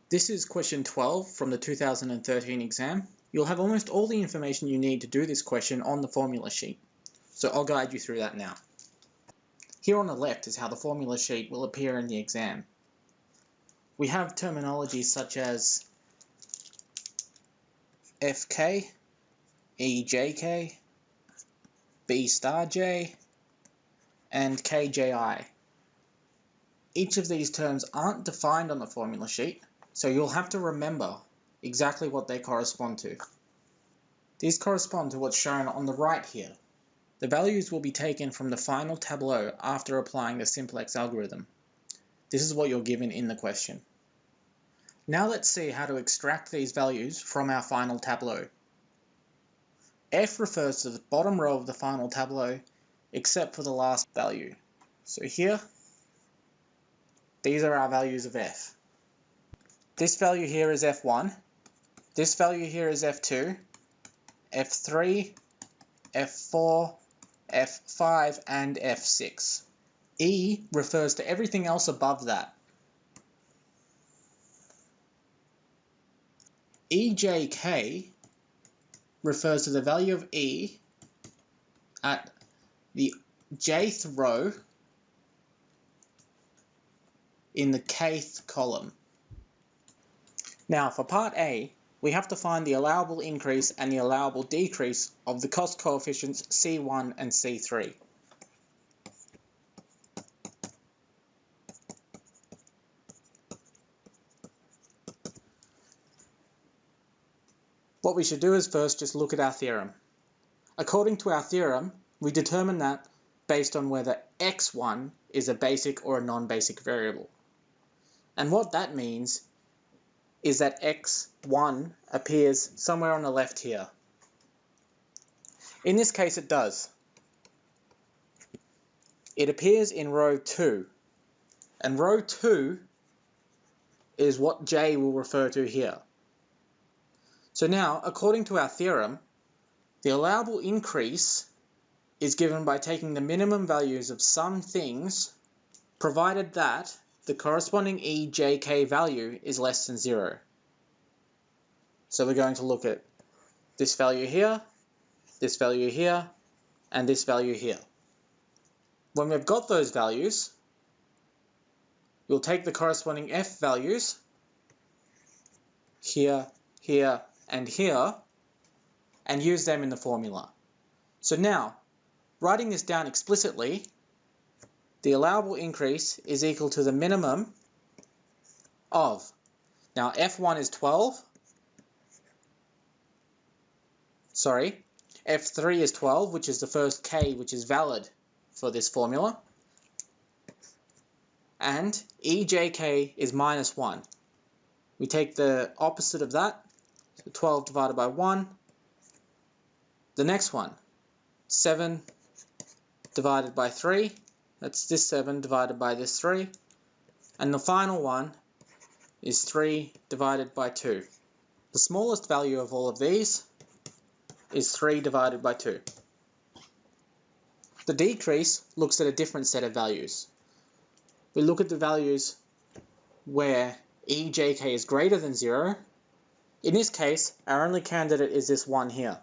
This is question 12 from the 2013 exam. You'll have almost all the information you need to do this question on the formula sheet, so I'll guide you through that now. Here on the left is how the formula sheet will appear in the exam. We have terminology such as FK, EJK, B star J, and KJI. Each of these terms aren't defined on the formula sheet, so you'll have to remember exactly what they correspond to. These correspond to what's shown on the right here. The values will be taken from the final tableau after applying the simplex algorithm. This is what you're given in the question. Now let's see how to extract these values from our final tableau. F refers to the bottom row of the final tableau, except for the last value. So here, these are our values of F. This value here is F1, this value here is F2, F3, F4, F5, and F6. E refers to everything else above that. EJK refers to the value of E at the jth row in the kth column. Now for part A, we have to find the allowable increase and the allowable decrease of the cost coefficients C1 and C3. What we should do is first just look at our theorem. According to our theorem, we determine that based on whether x1 is a basic or a non-basic variable. And what that means is that x1 appears somewhere on the left here. In this case it does. It appears in row 2, and row 2 is what J will refer to here. So now, according to our theorem, the allowable increase is given by taking the minimum values of some things, provided that the corresponding EJK value is less than 0. So we're going to look at this value here, and this value here. When we've got those values, we'll take the corresponding F values here, here, and here, and use them in the formula. So now, writing this down explicitly, the allowable increase is equal to the minimum of, now F1 is 12, F3 is 12, which is the first K which is valid for this formula, and EJK is minus 1. We take the opposite of that, so 12 divided by 1, the next one, 7 divided by 3, that's this 7 divided by this 3, and the final one is 3 divided by 2. The smallest value of all of these is 3 divided by 2. The decrease looks at a different set of values. We look at the values where EJK is greater than 0. In this case, our only candidate is this one here.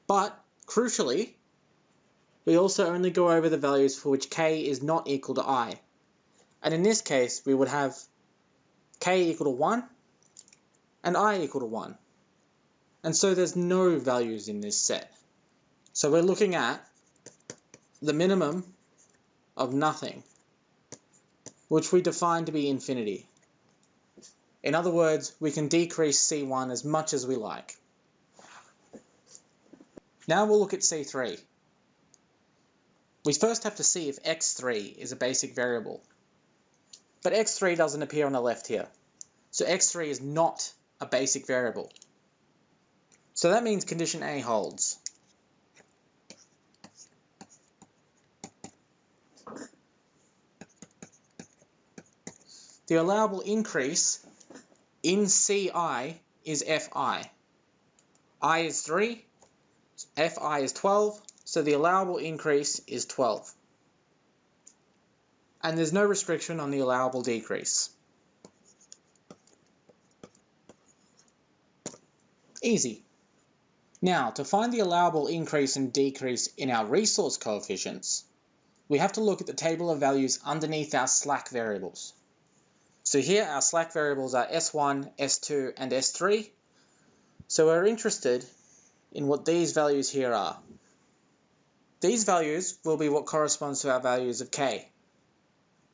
But, crucially, we also only go over the values for which K is not equal to I. And in this case, we would have K equal to 1 and I equal to 1. And so there's no values in this set. So we're looking at the minimum of nothing, which we define to be infinity. In other words, we can decrease C1 as much as we like. Now we'll look at C3. We first have to see if x3 is a basic variable. But x3 doesn't appear on the left here. So x3 is not a basic variable. So that means condition A holds. The allowable increase in Ci is Fi. I is 3, Fi is 12, so the allowable increase is 12. And there's no restriction on the allowable decrease. Easy. Now, to find the allowable increase and decrease in our resource coefficients, we have to look at the table of values underneath our slack variables. So here our slack variables are S1, S2, and S3. So we're interested in what these values here are. These values will be what corresponds to our values of K.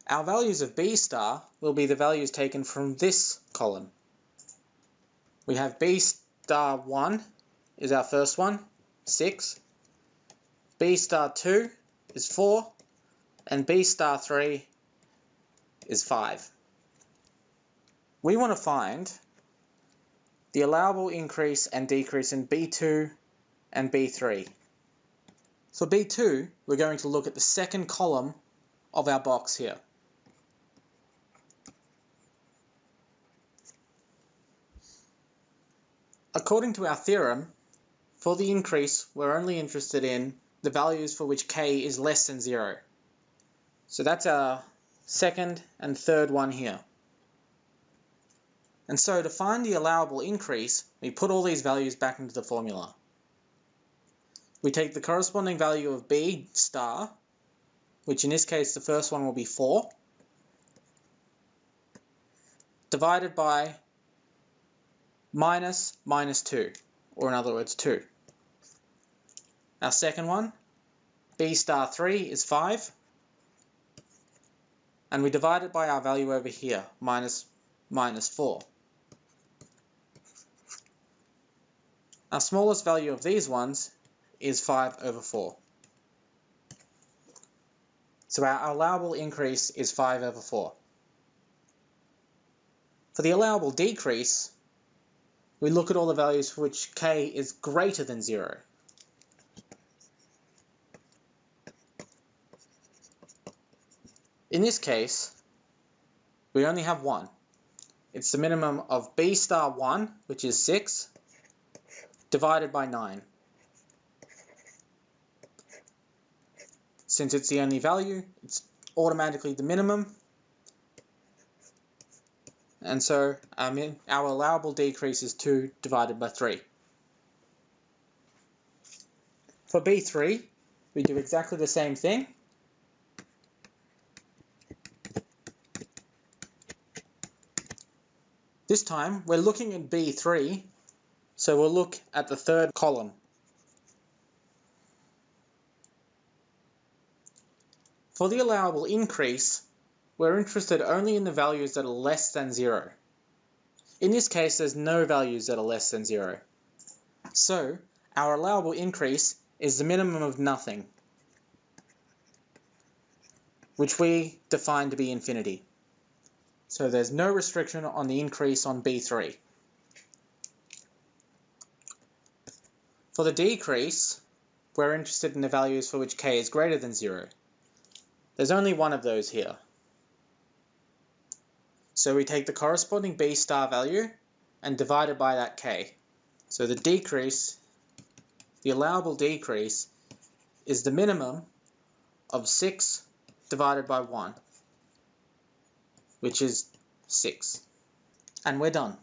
Our values of B star will be the values taken from this column. We have B star 1 is our first one, 6. B star 2 is 4. And B star 3 is 5. We want to find the allowable increase and decrease in B2 and B3. For B2, we're going to look at the second column of our box here. According to our theorem, for the increase, we're only interested in the values for which K is less than 0. So that's our second and third one here. And so to find the allowable increase, we put all these values back into the formula. We take the corresponding value of B star, which in this case the first one will be 4, divided by minus 2, or in other words 2. Our second one, B star 3 is 5, and we divide it by our value over here, minus 4. Our smallest value of these ones is 5 over 4. So our allowable increase is 5 over 4. For the allowable decrease, we look at all the values for which K is greater than 0. In this case, we only have one. It's the minimum of B star 1, which is 6, divided by 9. Since it's the only value, it's automatically the minimum. And so our allowable decrease is 2 divided by 3. For B3, we do exactly the same thing. This time, we're looking at B3, so we'll look at the third column. For the allowable increase, we're interested only in the values that are less than 0. In this case, there's no values that are less than 0. So, our allowable increase is the minimum of nothing, which we define to be infinity. So there's no restriction on the increase on B3. For the decrease, we're interested in the values for which K is greater than 0. There's only one of those here. So we take the corresponding B star value and divide it by that K. So the decrease, the allowable decrease, is the minimum of 6 divided by 1, which is 6. And we're done.